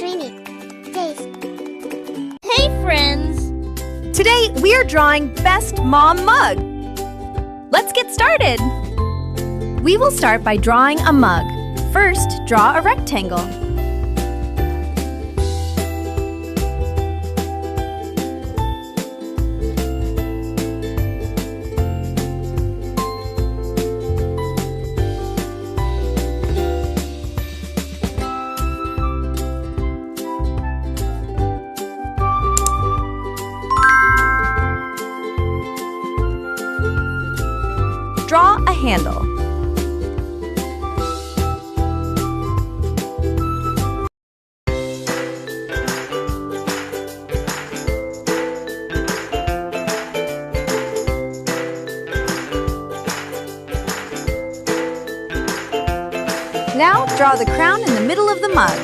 Dreamy. Taste. Hey friends! Today we are drawing Best Mom Mug. Let's get started. We will start by drawing a mug. First, draw a rectangle. Draw a handle. Now draw the crown in the middle of the mug.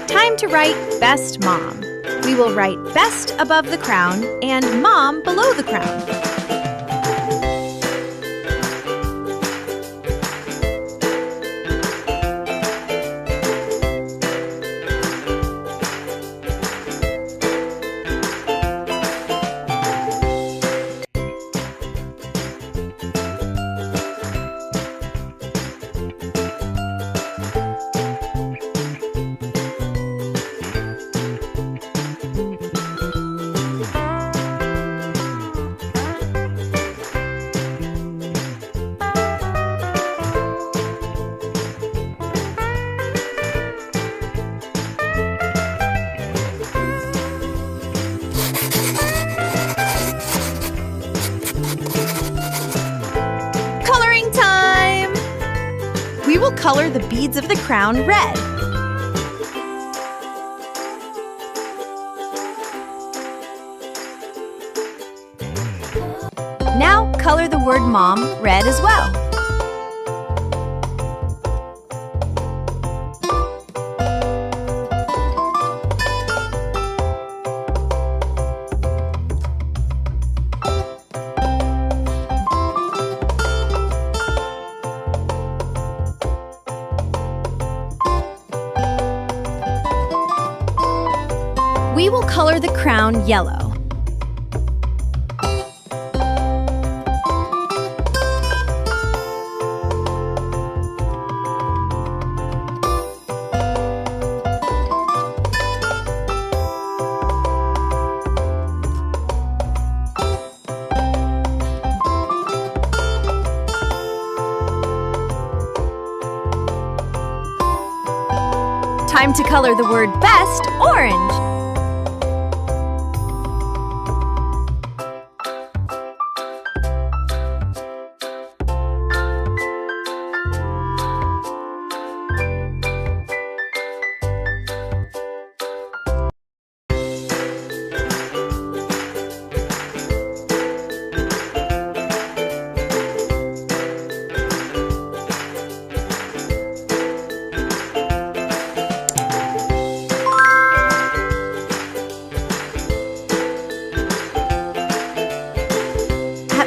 Time to write Best Mom. We will write Best above the crown and Mom below the crown. We will color the beads of the crown red. Now color the word Mom red as well. We will color the crown yellow. Time to color the word Best orange.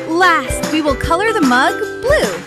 Last, we will color the mug blue.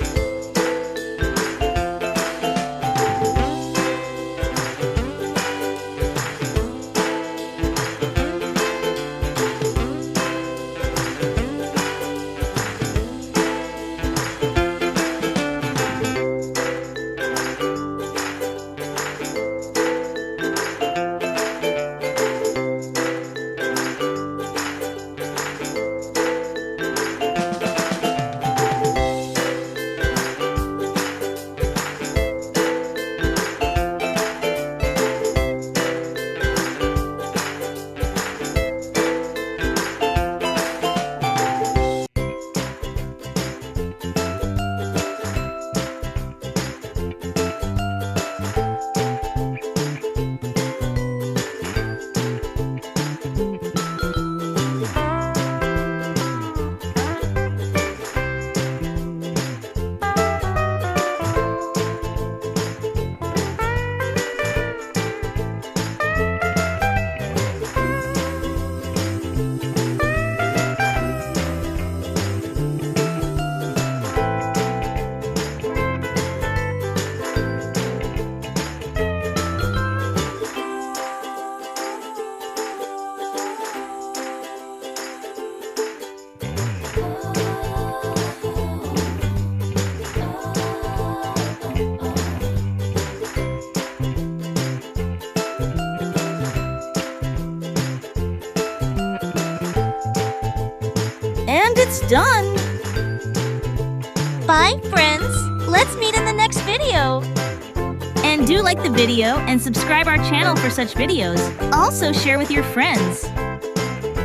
And it's done! Bye, friends. Let's meet in the next video. And do like the video and subscribe our channel for such videos. Also share with your friends.